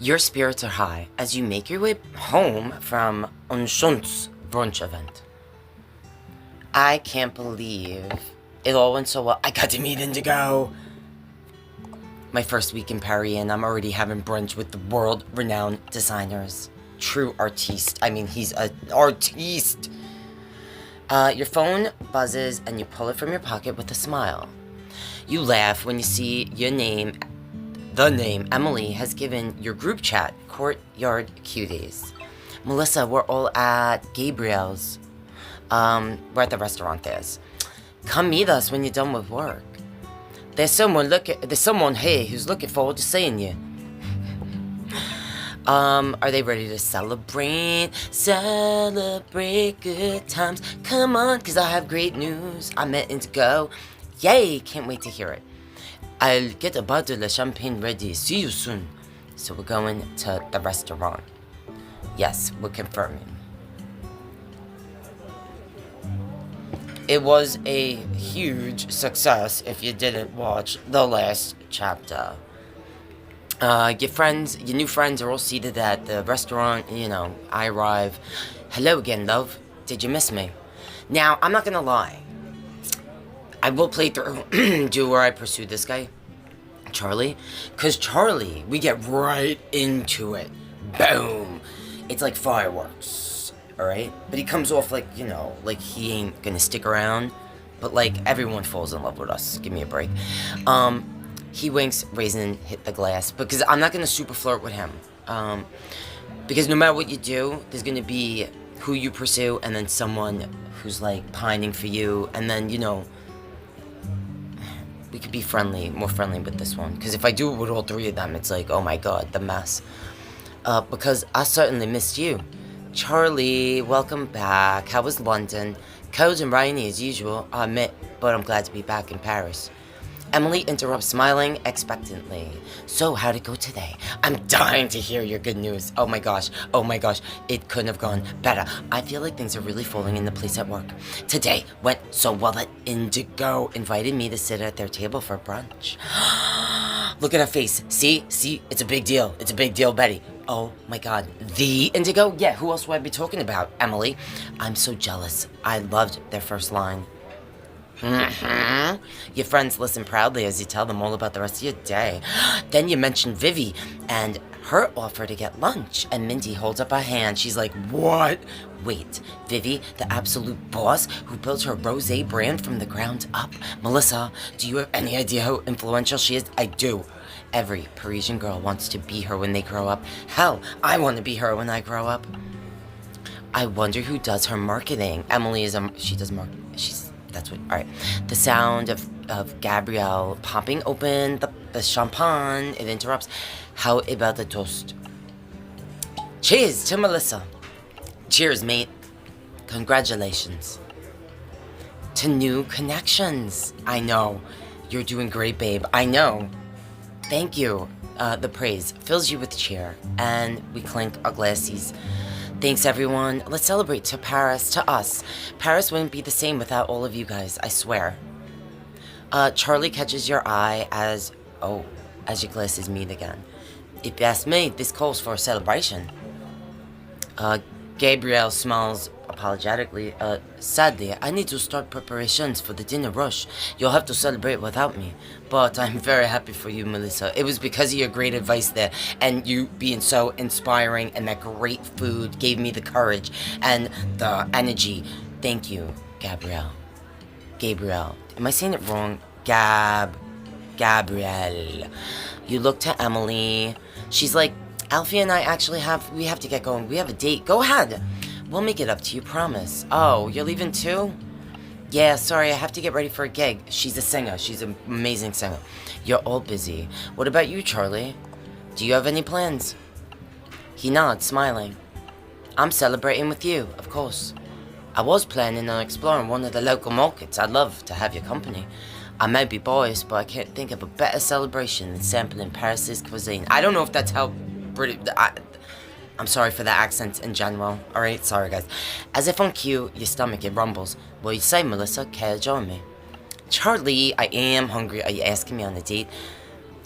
Your spirits are high as you make your way home from Unshun's brunch event. I can't believe it all went so well. I got to meet Indigo. My first week in Paris, and I'm already having brunch with the world-renowned designers. True artiste. I mean, he's an artiste. Your phone buzzes and you pull it from your pocket with a smile. You laugh when you see your name, the name Emily has given your group chat, Courtyard Cuties. Melissa, we're all at Gabriel's. We're at the restaurant there. Come meet us when you're done with work. There's someone here who's looking forward to seeing you. Are they ready to celebrate? Celebrate good times. Come on, because I have great news. I met Indigo. Yay, can't wait to hear it. I'll get a bottle of champagne ready. See you soon. So we're going to the restaurant. Yes, we're confirming. It was a huge success if you didn't watch the last chapter. Your new friends are all seated at the restaurant. I arrive. Hello again, love. Did you miss me? Now, I'm not gonna lie. I will play through do where I pursue this guy, Charlie. Because Charlie, we get right into it. Boom. It's like fireworks, alright? But he comes off like, like he ain't gonna stick around. But like, everyone falls in love with us. Give me a break. He winks, Raisin hit the glass. Because I'm not gonna super flirt with him. Because no matter what you do, there's gonna be who you pursue, and then someone who's like pining for you, and then, we could be more friendly with this one. Because if I do it with all three of them, it's like, oh my god, the mess. Because I certainly missed you. Charlie, welcome back. How was London? Cold and rainy as usual, I admit, but I'm glad to be back in Paris. Emily interrupts, smiling expectantly. So, how'd it go today? I'm dying to hear your good news. Oh my gosh, it couldn't have gone better. I feel like things are really falling into place at work. Today went so well that Indigo invited me to sit at their table for brunch. Look at her face. See, it's a big deal. It's a big deal, Betty. Oh my god, the Indigo? Yeah, who else would I be talking about, Emily? I'm so jealous. I loved their first line. Your friends listen proudly as you tell them all about the rest of your day. Then you mention Vivi and her offer to get lunch, and Mindy holds up a hand. She's like, what? Wait, Vivi, the absolute boss who built her rosé brand from the ground up? Melissa, do you have any idea how influential she is? I do. Every Parisian girl wants to be her when they grow up. Hell, I want to be her when I grow up. I wonder who does her marketing. Emily she does marketing. Alright. The sound of Gabrielle popping open the champagne, it interrupts. How about the toast? Cheers to Melissa. Cheers, mate. Congratulations. To new connections. I know. You're doing great, babe. I know. Thank you. The praise fills you with cheer, and we clink our glassies. Thanks, everyone. Let's celebrate to Paris, to us. Paris wouldn't be the same without all of you guys, I swear. Charlie catches your eye as your glasses meet again. If you ask me, this calls for a celebration. Gabrielle smiles apologetically. Sadly, I need to start preparations for the dinner rush. You'll have to celebrate without me. But I'm very happy for you, Melissa. It was because of your great advice there, and you being so inspiring, and that great food gave me the courage and the energy. Thank you, Gabrielle. Gabrielle. Am I saying it wrong? Gabrielle. You look to Emily. She's like, Alfie and I actually we have to get going. We have a date. Go ahead. We'll make it up to you, promise. Oh, you're leaving too? Yeah, sorry, I have to get ready for a gig. She's a singer. She's an amazing singer. You're all busy. What about you, Charlie? Do you have any plans? He nods, smiling. I'm celebrating with you, of course. I was planning on exploring one of the local markets. I'd love to have your company. I may be biased, but I can't think of a better celebration than sampling Paris's cuisine. I don't know if that's how British... I'm sorry for the accent in general. Alright, sorry guys. As if on cue, your stomach, it rumbles. What you say, Melissa? Care to join me? Charlie, I am hungry. Are you asking me on a date?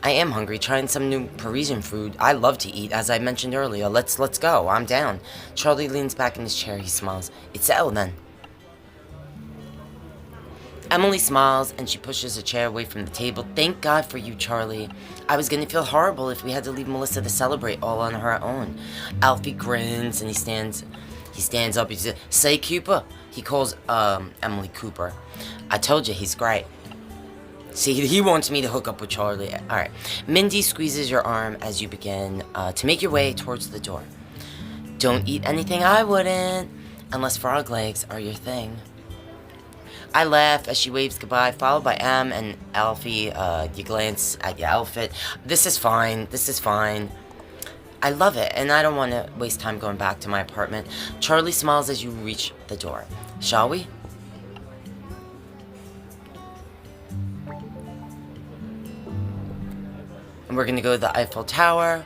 I am hungry, trying some new Parisian food. I love to eat, as I mentioned earlier. Let's go. I'm down. Charlie leans back in his chair. He smiles. It's settled then. Emily smiles and she pushes a chair away from the table. Thank God for you, Charlie. I was gonna feel horrible if we had to leave Melissa to celebrate all on her own. Alfie grins and he stands up. He says, "Say Cooper." He calls Emily Cooper. I told you he's great. See, he wants me to hook up with Charlie. All right. Mindy squeezes your arm as you begin to make your way towards the door. Don't eat anything I wouldn't, unless frog legs are your thing. I laugh as she waves goodbye, followed by Em and Alfie. You glance at your outfit. This is fine. I love it, and I don't want to waste time going back to my apartment. Charlie smiles as you reach the door. Shall we? And we're going to go to the Eiffel Tower.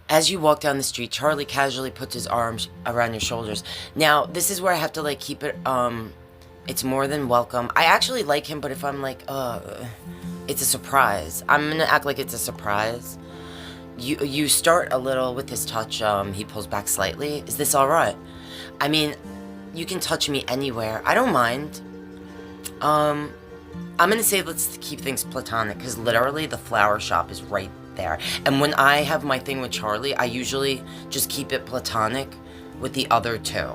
As you walk down the street, Charlie casually puts his arms around your shoulders. Now, this is where I have to, like, keep it, it's more than welcome. I actually like him, but if I'm like, it's a surprise. I'm going to act like it's a surprise. You start a little with his touch. He pulls back slightly. Is this all right? I mean, you can touch me anywhere. I don't mind. I'm gonna say let's keep things platonic, because literally the flower shop is right there. And when I have my thing with Charlie, I usually just keep it platonic with the other two.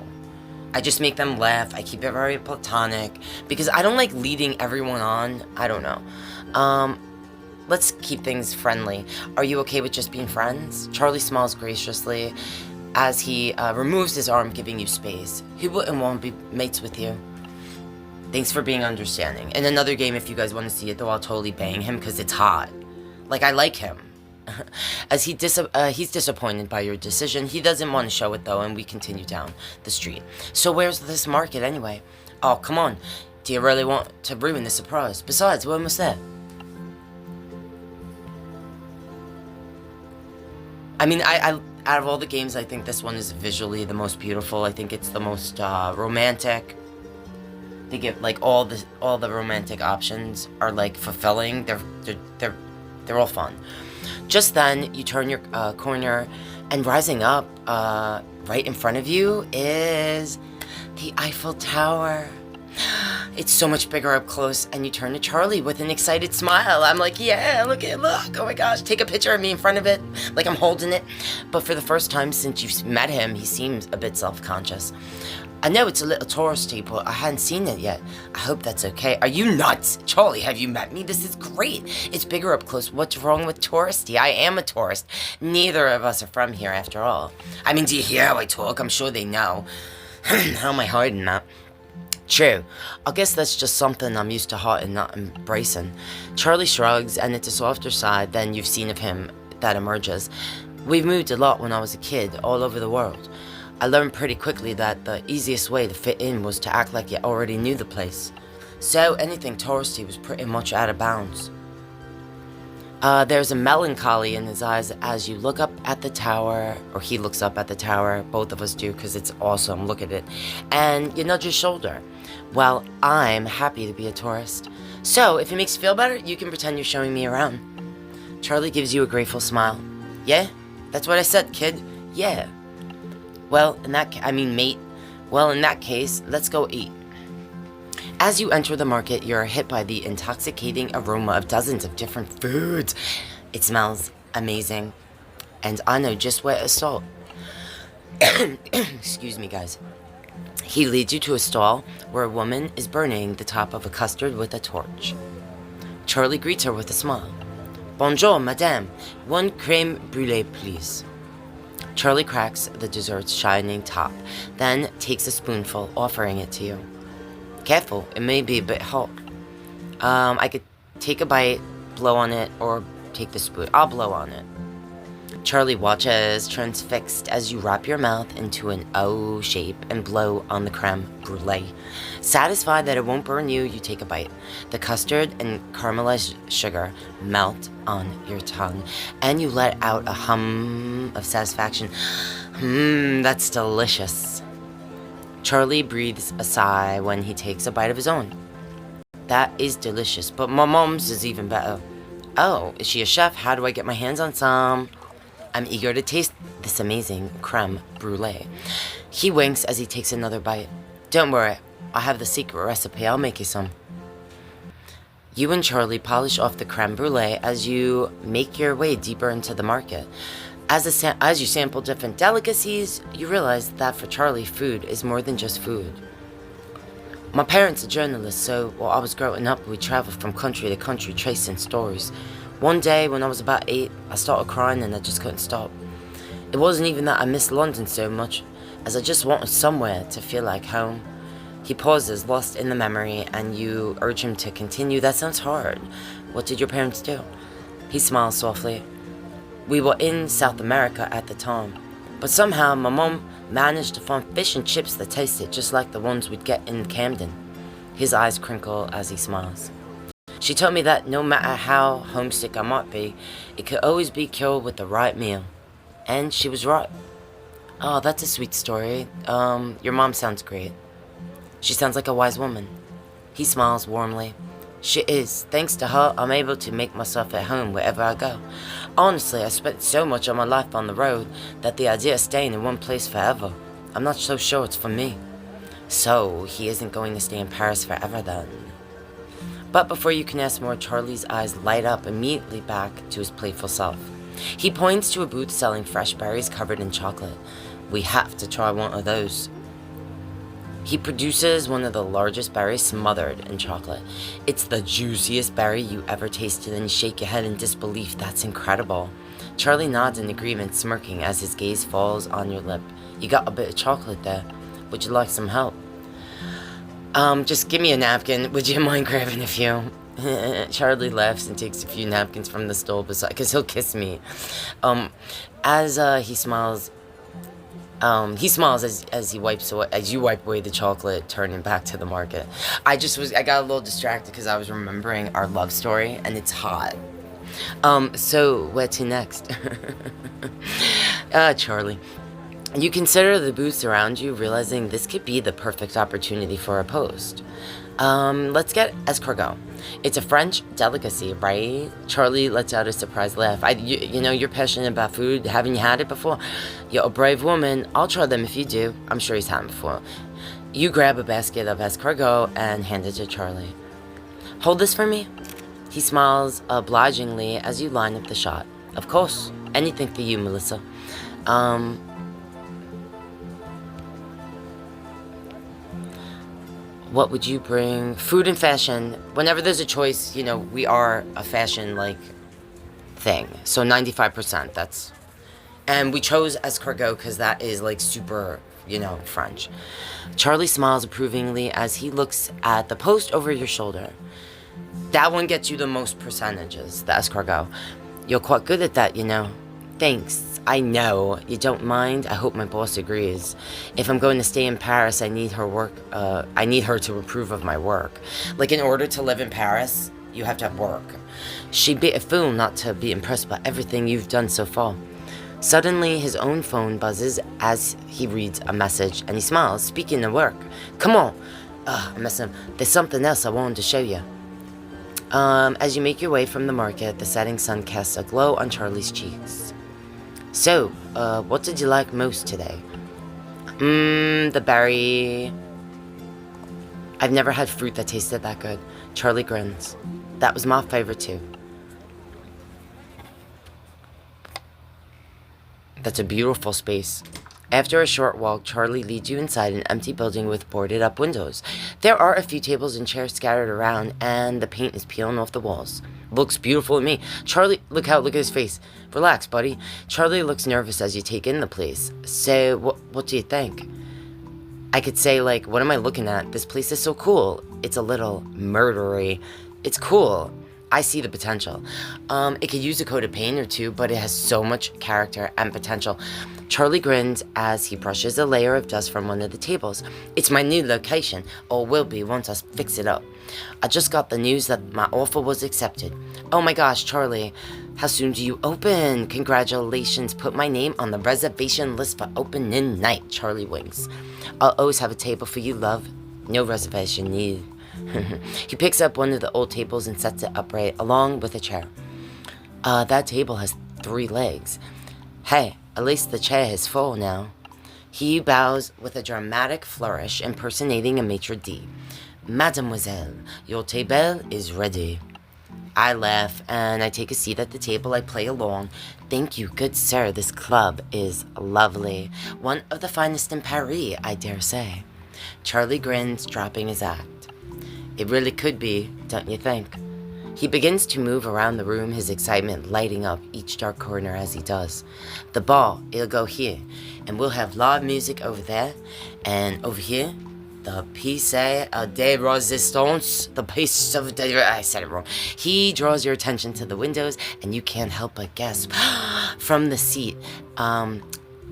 I just make them laugh. I keep it very platonic because I don't like leading everyone on. I don't know. Let's keep things friendly. Are you okay with just being friends? Charlie smiles graciously as he removes his arm, giving you space. Who wouldn't want to be mates with you? Thanks for being understanding. In another game, if you guys want to see it, though, I'll totally bang him because it's hot. Like, I like him. As he's disappointed by your decision, he doesn't want to show it, though, and we continue down the street. So where's this market, anyway? Oh, come on. Do you really want to ruin the surprise? Besides, we're almost there. I mean, I out of all the games, I think this one is visually the most beautiful. I think it's the most romantic. They get like all the romantic options are like fulfilling. They're all fun. Just then, you turn your corner, and rising up right in front of you is the Eiffel Tower. It's so much bigger up close, and you turn to Charlie with an excited smile. I'm like, yeah, look, oh my gosh, take a picture of me in front of it, like I'm holding it. But for the first time since you've met him, he seems a bit self-conscious. I know it's a little touristy, but I hadn't seen it yet. I hope that's okay. Are you nuts? Charlie, have you met me? This is great. It's bigger up close. What's wrong with touristy? I am a tourist. Neither of us are from here, after all. I mean, do you hear how I talk? I'm sure they know. How am I hiding that? True. I guess that's just something I'm used to hot and not embracing. Charlie shrugs, and it's a softer side than you've seen of him that emerges. We've moved a lot when I was a kid, all over the world. I learned pretty quickly that the easiest way to fit in was to act like you already knew the place. So anything touristy was pretty much out of bounds. There's a melancholy in his eyes as you look up at the tower, or he looks up at the tower, both of us do because it's awesome, look at it, and you nudge his shoulder. Well, I'm happy to be a tourist. So, if it makes you feel better, you can pretend you're showing me around. Charlie gives you a grateful smile. Yeah? That's what I said, kid. Yeah. Well, mate. Well, in that case, let's go eat. As you enter the market, you're hit by the intoxicating aroma of dozens of different foods. It smells amazing, and I know just where to start. Excuse me, guys. He leads you to a stall where a woman is burning the top of a custard with a torch. Charlie greets her with a smile. Bonjour, madame. One crème brûlée, please. Charlie cracks the dessert's shining top, then takes a spoonful, offering it to you. Careful, it may be a bit hot. I could take a bite, blow on it, or take the spoon. I'll blow on it. Charlie watches, transfixed, as you wrap your mouth into an O shape and blow on the creme brulee. Satisfied that it won't burn you, you take a bite. The custard and caramelized sugar melt on your tongue, and you let out a hum of satisfaction. That's delicious. Charlie breathes a sigh when he takes a bite of his own. That is delicious, but my mom's is even better. Oh, is she a chef? How do I get my hands on some? I'm eager to taste this amazing creme brulee. He winks as he takes another bite. Don't worry, I have the secret recipe. I'll make you some. You and Charlie polish off the creme brulee as you make your way deeper into the market. As you sample different delicacies, you realize that for Charlie, food is more than just food. My parents are journalists, so while I was growing up, we traveled from country to country tracing stories. One day, when I was about 8, I started crying and I just couldn't stop. It wasn't even that I missed London so much, as I just wanted somewhere to feel like home. He pauses, lost in the memory, and you urge him to continue. That sounds hard. What did your parents do? He smiles softly. We were in South America at the time, but somehow my mom managed to find fish and chips that tasted just like the ones we'd get in Camden. His eyes crinkle as he smiles. She told me that no matter how homesick I might be, it could always be cured with the right meal. And she was right. Oh, that's a sweet story. Your mom sounds great. She sounds like a wise woman. He smiles warmly. She is. Thanks to her, I'm able to make myself at home wherever I go. Honestly, I spent so much of my life on the road that the idea of staying in one place forever, I'm not so sure it's for me. So, he isn't going to stay in Paris forever then. But before you can ask more, Charlie's eyes light up immediately back to his playful self. He points to a booth selling fresh berries covered in chocolate. We have to try one of those. He produces one of the largest berries smothered in chocolate. It's the juiciest berry you ever tasted, and you shake your head in disbelief. That's incredible. Charlie nods in agreement, smirking as his gaze falls on your lip. You got a bit of chocolate there. Would you like some help? Just give me a napkin. Would you mind grabbing a few? Charlie laughs and takes a few napkins from the stall beside, because he'll kiss me. As he smiles as he wipes away, as you wipe away the chocolate, turning back to the market. I got a little distracted because I was remembering our love story, and it's hot. So where to next? Charlie. You consider the booths around you, realizing this could be the perfect opportunity for a post. Let's get escargot. It's a French delicacy, right? Charlie lets out a surprised laugh. You know, you're passionate about food. Haven't you had it before? You're a brave woman. I'll try them if you do. I'm sure he's had them before. You grab a basket of escargot and hand it to Charlie. Hold this for me. He smiles obligingly as you line up the shot. Of course. Anything for you, Melissa. What would you bring? Food and fashion. Whenever there's a choice, you know, we are a fashion, thing. So 95%, that's... And we chose escargot because that is, super, French. Charlie smiles approvingly as he looks at the post over your shoulder. That one gets you the most percentages, the escargot. You're quite good at that, Thanks. I know. You don't mind? I hope my boss agrees. If I'm going to stay in Paris, I need her to approve of my work. In order to live in Paris, you have to have work. She'd be a fool not to be impressed by everything you've done so far. Suddenly, his own phone buzzes as he reads a message, and he smiles. Speaking of work, come on. I'm messing up. There's something else I wanted to show you. As you make your way from the market, the setting sun casts a glow on Charlie's cheeks. So, what did you like most today? The berry. I've never had fruit that tasted that good. Charlie grins. That was my favorite too. That's a beautiful space. After a short walk, Charlie leads you inside an empty building with boarded up windows. There are a few tables and chairs scattered around, and the paint is peeling off the walls. Looks beautiful to me. Charlie, look at his face. Relax, buddy. Charlie looks nervous as you take in the place. So, what do you think? I could say, what am I looking at? This place is so cool. It's a little murdery. It's cool. I see the potential. It could use a coat of paint or two, but it has so much character and potential. Charlie grins as he brushes a layer of dust from one of the tables. It's my new location, or will be once I fix it up. I just got the news that my offer was accepted. Oh my gosh, Charlie, how soon do you open? Congratulations, put my name on the reservation list for opening night. Charlie winks. I'll always have a table for you, love. No reservation needed. He picks up one of the old tables and sets it upright, along with a chair. That table has 3 legs. Hey, at least the chair is full now. He bows with a dramatic flourish, impersonating a maitre d'. Mademoiselle, your table is ready. I laugh, and I take a seat at the table. I play along. Thank you, good sir. This club is lovely. One of the finest in Paris, I dare say. Charlie grins, dropping his act. It really could be, don't you think? He begins to move around the room, his excitement lighting up each dark corner as he does. The ball, it'll go here, and we'll have loud music over there, and over here, the piece de resistance, I said it wrong. He draws your attention to the windows, and you can't help but gasp. From the seat,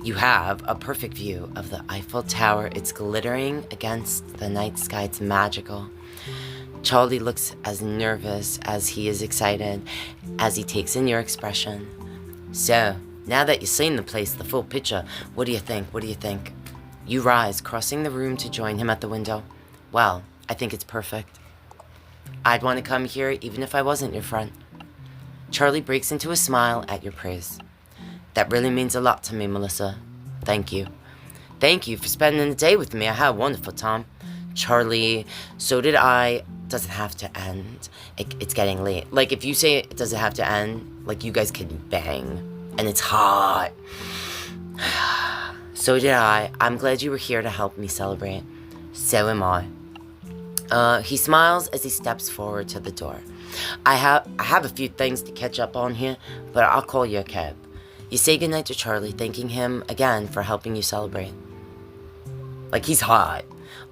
you have a perfect view of the Eiffel Tower. It's glittering against the night sky. It's magical. Charlie looks as nervous as he is excited as he takes in your expression. So, now that you've seen the place, the full picture, what do you think? What do you think? You rise, crossing the room to join him at the window. Well, I think it's perfect. I'd want to come here even if I wasn't your friend. Charlie breaks into a smile at your praise. That really means a lot to me, Melissa. Thank you. Thank you for spending the day with me. I had a wonderful time. Charlie, so did I. Doesn't have to end. It's getting late. Like, if you say it doesn't have to end, like, you guys can bang. And it's hot. So did I. I'm glad you were here to help me celebrate. So am I. He smiles as he steps forward to the door. I have a few things to catch up on here, but I'll call you a cab. You say goodnight to Charlie, thanking him again for helping you celebrate. Like, he's hot.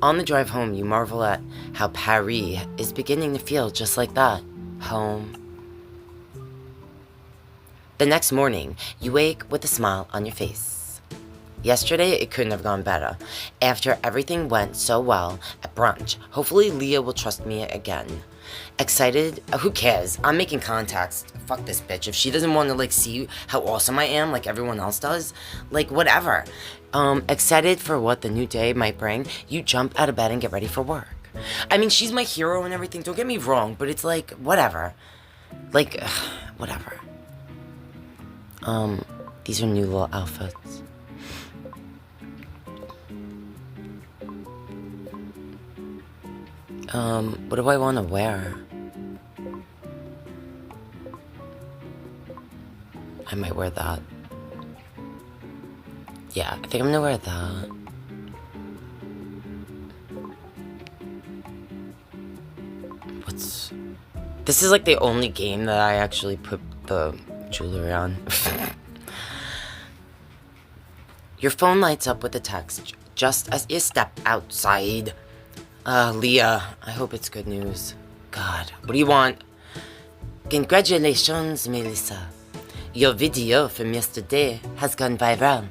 On the drive home, you marvel at how Paris is beginning to feel just like that. Home. The next morning, you wake with a smile on your face. Yesterday, it couldn't have gone better. After everything went so well at brunch, hopefully Leah will trust me again. Excited? Who cares? I'm making contacts. Fuck this bitch. If she doesn't want to, like, see how awesome I am like everyone else does, like, whatever. Excited for what the new day might bring, you jump out of bed and get ready for work. I mean, she's my hero and everything, don't get me wrong, but it's like, whatever. Like, whatever. These are new little outfits. What do I want to wear? I might wear that. Yeah, I think I'm gonna wear that. This is like the only game that I actually put the jewelry on. Your phone lights up with a text just as you step outside. Leah, I hope it's good news. God, what do you want? Congratulations, Melissa. Your video from yesterday has gone viral.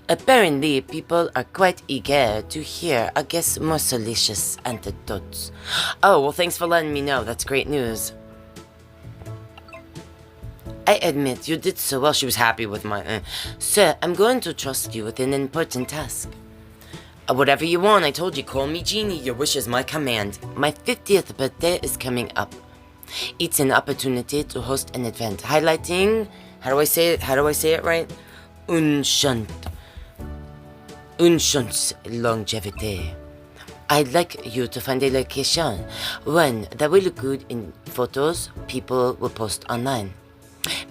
Apparently, people are quite eager to hear, I guess, more salacious anecdotes. Oh, well, thanks for letting me know. That's great news. I admit, you did so well. She was happy with my... Sir, I'm going to trust you with an important task. Whatever you want, I told you, call me Genie. Your wish is my command. My 50th birthday is coming up. It's an opportunity to host an event highlighting... How do I say it right? Unchance longevity. I'd like you to find a location, one that will look good in photos people will post online.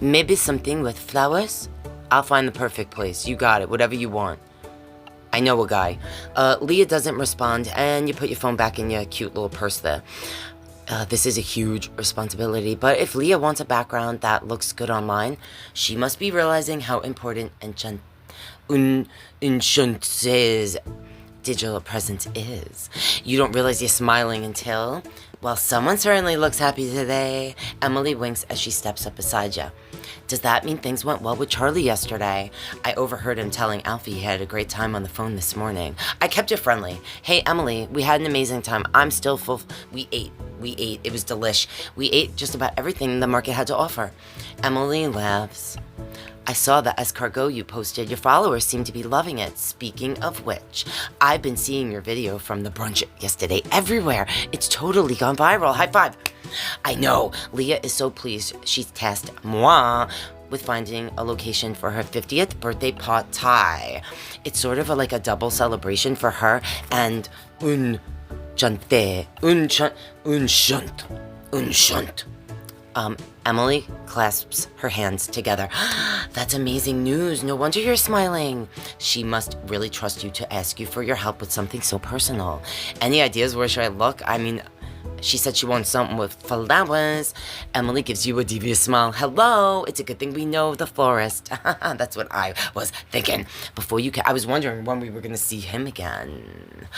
Maybe something with flowers? I'll find the perfect place. You got it. Whatever you want. I know a guy. Leah doesn't respond, and you put your phone back in your cute little purse there. This is a huge responsibility, but if Leah wants a background that looks good online, she must be realizing how important Unchance's digital presence is. You don't realize you're smiling until, well, someone certainly looks happy today. Emily winks as she steps up beside you. Does that mean things went well with Charlie yesterday? I overheard him telling Alfie he had a great time on the phone this morning. I kept it friendly. Hey, Emily, we had an amazing time. I'm still full. We ate. It was delish. We ate just about everything the market had to offer. Emily laughs. I saw the escargot you posted. Your followers seem to be loving it. Speaking of which, I've been seeing your video from the brunch yesterday everywhere. It's totally gone viral. High five. I know. Leah is so pleased. She's tasked moi with finding a location for her 50th birthday pot Thai. It's sort of like a double celebration for her and Unshunt. Emily clasps her hands together. That's amazing news. No wonder you're smiling. She must really trust you to ask you for your help with something so personal. Any ideas? Where should I look? I mean, she said she wants something with flowers. Emily gives you a devious smile. Hello, it's a good thing we know the florist. That's what I was thinking. I was wondering when we were going to see him again.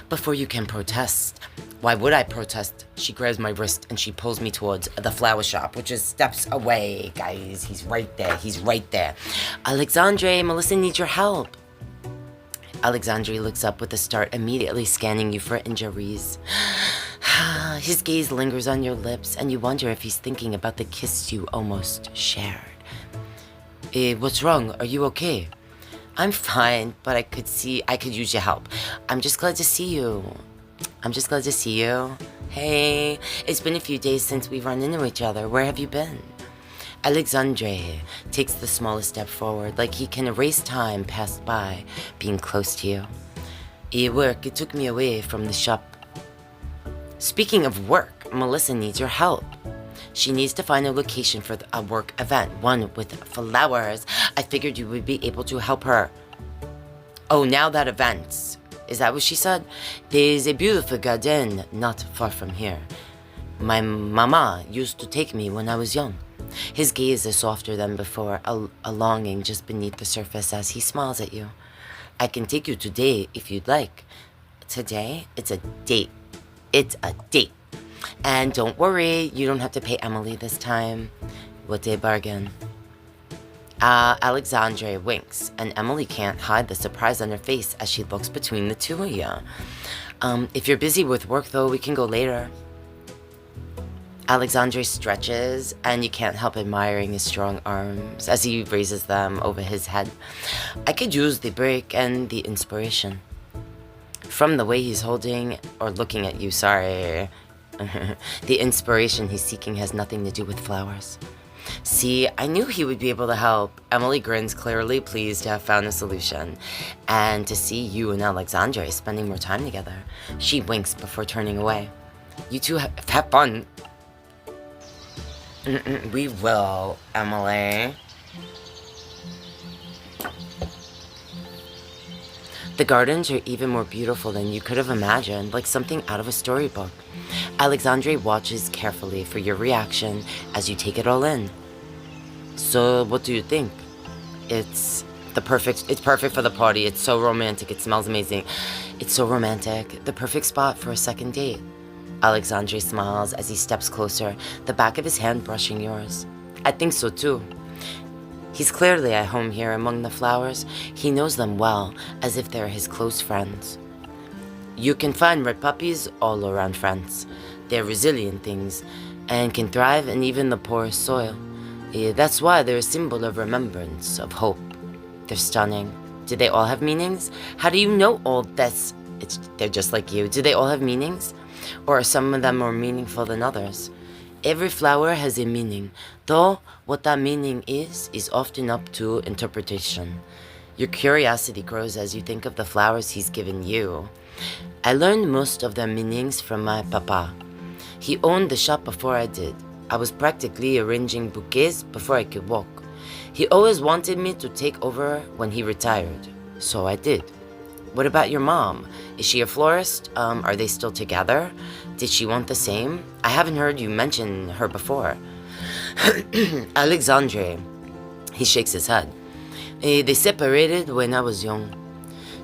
Before you can protest. Why would I protest? She grabs my wrist and she pulls me towards the flower shop, which is steps away, guys. He's right there. Alexandre, Melissa needs your help. Alexandre looks up with a start, immediately scanning you for injuries. His gaze lingers on your lips, and you wonder if he's thinking about the kiss you almost shared. What's wrong? Are you okay? I'm fine, but I could use your help. I'm just glad to see you. Hey, it's been a few days since we've run into each other. Where have you been? Alexandre takes the smallest step forward, like he can erase time passed by, being close to you. Work, it took me away from the shop. Speaking of work, Melissa needs your help. She needs to find a location for a work event, one with flowers. I figured you would be able to help her. Oh, now that event. Is that what she said? There's a beautiful garden not far from here. My mama used to take me when I was young. His gaze is softer than before, a longing just beneath the surface as he smiles at you. I can take you today if you'd like. Today? It's a date. And don't worry, you don't have to pay Emily this time. What a bargain. Alexandre winks, and Emily can't hide the surprise on her face as she looks between the two of you. If you're busy with work, though, we can go later. Alexandre stretches, and you can't help admiring his strong arms as he raises them over his head. I could use the break and the inspiration. From the way he's holding, or looking at you, sorry. The inspiration he's seeking has nothing to do with flowers. See, I knew he would be able to help. Emily grins, clearly pleased to have found a solution. And to see you and Alexandre spending more time together. She winks before turning away. You two have fun. We will, Emily. The gardens are even more beautiful than you could have imagined, like something out of a storybook. Alexandre watches carefully for your reaction as you take it all in. So, what do you think? It's perfect for the party. It's so romantic. It smells amazing. It's so romantic. The perfect spot for a second date. Alexandre smiles as he steps closer, the back of his hand brushing yours. I think so too. He's clearly at home here among the flowers. He knows them well, as if they're his close friends. You can find red puppies all around France. They're resilient things, and can thrive in even the poorest soil. That's why they're a symbol of remembrance, of hope. They're stunning. Do they all have meanings? How do you know all this? They're just like you. Do they all have meanings? Or are some of them more meaningful than others? Every flower has a meaning, though what that meaning is often up to interpretation. Your curiosity grows as you think of the flowers he's given you. I learned most of their meanings from my papa. He owned the shop before I did. I was practically arranging bouquets before I could walk. He always wanted me to take over when he retired, so I did. What about your mom? Is she a florist? Are they still together? Did she want the same? I haven't heard you mention her before. Alexandre, he shakes his head. They separated when I was young.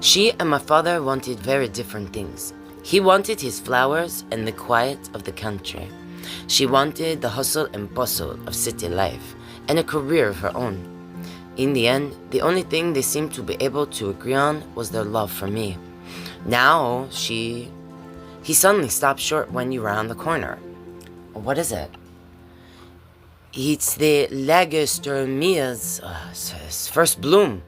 She and my father wanted very different things. He wanted his flowers and the quiet of the country. She wanted the hustle and bustle of city life and a career of her own. In the end, the only thing they seemed to be able to agree on was their love for me. Now, He suddenly stopped short when you round the corner. What is it? It's the Lagerströmier's first bloom.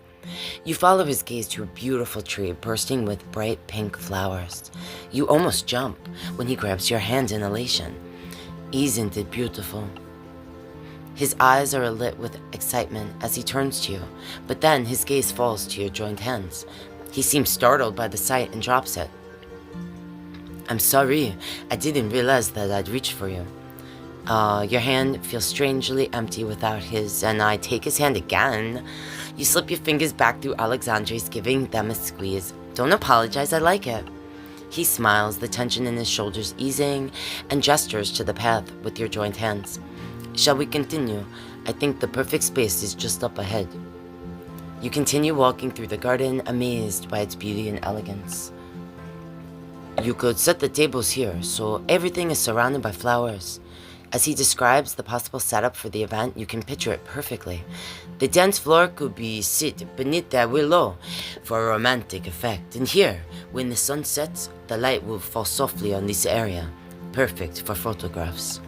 You follow his gaze to a beautiful tree bursting with bright pink flowers. You almost jump when he grabs your hand in elation. Isn't it beautiful? His eyes are alit with excitement as he turns to you, but then his gaze falls to your joined hands. He seems startled by the sight and drops it. I'm sorry, I didn't realize that I'd reach for you. Your hand feels strangely empty without his, and I take his hand again. You slip your fingers back through Alexandre's, giving them a squeeze. Don't apologize, I like it. He smiles, the tension in his shoulders easing, and gestures to the path with your joined hands. Shall we continue? I think the perfect space is just up ahead. You continue walking through the garden, amazed by its beauty and elegance. You could set the tables here, so everything is surrounded by flowers. As he describes the possible setup for the event, you can picture it perfectly. The dance floor could be sit beneath that willow for a romantic effect. And here, when the sun sets, the light will fall softly on this area. Perfect for photographs.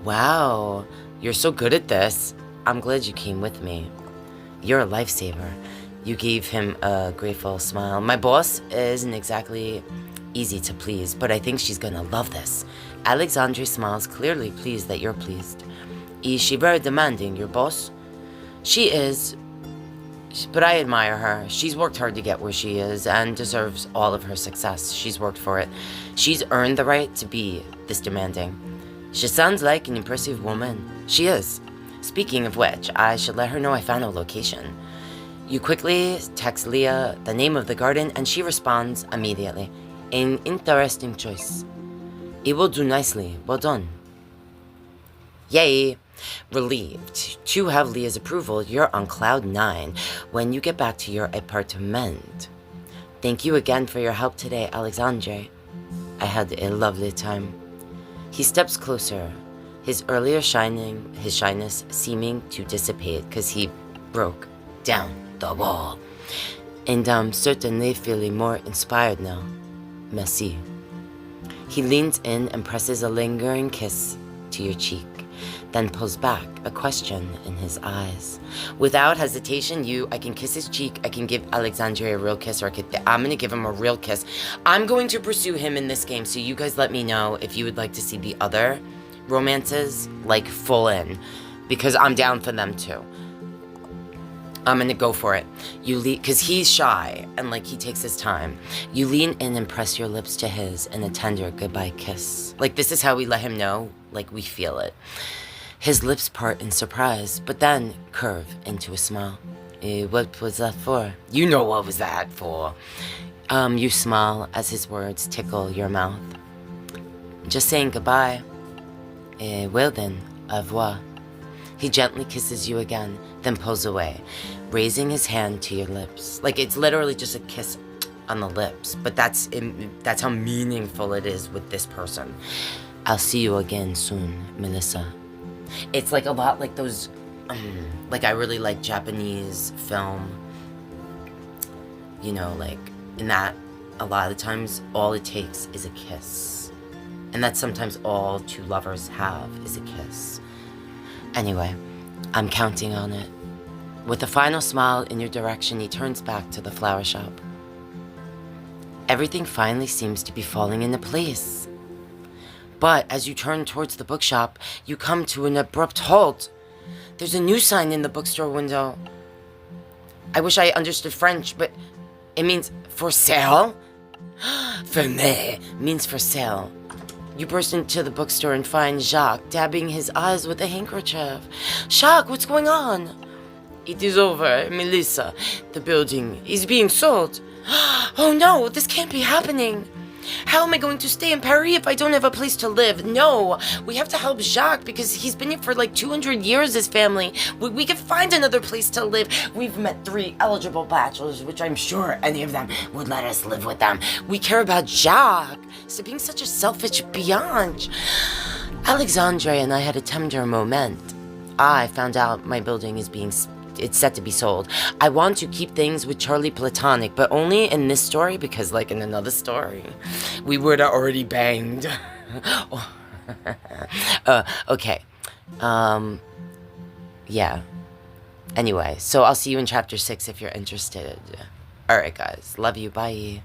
Wow, you're so good at this. I'm glad you came with me. You're a lifesaver. You gave him a grateful smile. My boss isn't exactly easy to please, but I think she's gonna love this. Alexandre smiles, clearly pleased that you're pleased. Is she very demanding, your boss? She is, but I admire her. She's worked hard to get where she is and deserves all of her success. She's worked for it. She's earned the right to be this demanding. She sounds like an impressive woman. She is. Speaking of which, I should let her know I found a location. You quickly text Leah the name of the garden, and she responds immediately. An interesting choice. It will do nicely. Well done. Yay! Relieved to have Leah's approval, you're on cloud 9 when you get back to your apartment. Thank you again for your help today, Alexandre. I had a lovely time. He steps closer, his earlier shyness seeming to dissipate because he broke down the wall. And I'm certainly feeling more inspired now. Merci. He leans in and presses a lingering kiss to your cheek, then pulls back, a question in his eyes. Without hesitation, I can kiss his cheek, I can give Alexandre a real kiss, or I'm gonna give him a real kiss. I'm going to pursue him in this game, so you guys let me know if you would like to see the other romances, like full in, because I'm down for them too. I'm gonna go for it. You lean, cause he's shy, and like he takes his time. You lean in and press your lips to his in a tender goodbye kiss. Like this is how we let him know, like we feel it. His lips part in surprise, but then curve into a smile. What was that for? You know what was that for. You smile as his words tickle your mouth. Just saying goodbye. Well then, au revoir. He gently kisses you again, then pulls away, raising his hand to your lips. Like it's literally just a kiss on the lips, but that's how meaningful it is with this person. I'll see you again soon, Melissa. It's like a lot like those, like I really like Japanese film, you know, like in that a lot of the times all it takes is a kiss. And that's sometimes all two lovers have is a kiss. Anyway, I'm counting on it. With a final smile in your direction, he turns back to the flower shop. Everything finally seems to be falling into place. But as you turn towards the bookshop, you come to an abrupt halt. There's a new sign in the bookstore window. I wish I understood French, but it means for sale? Fermé means for sale. You burst into the bookstore and find Jacques dabbing his eyes with a handkerchief. Jacques, what's going on? It is over, Melissa. The building is being sold. Oh no, this can't be happening. How am I going to stay in Paris if I don't have a place to live? No, we have to help Jacques because he's been here for like 200 years, his family. We can find another place to live. We've met 3 eligible bachelors, which I'm sure any of them would let us live with them. We care about Jacques. So being such a selfish biatch. Alexandre and I had a tender moment. I found out my building is it's set to be sold. I want to keep things with Charlie platonic, but only in this story because like in another story, we would have already banged. Okay, Yeah. Anyway, so I'll see you in chapter 6 if you're interested. Alright, guys. Love you. Bye.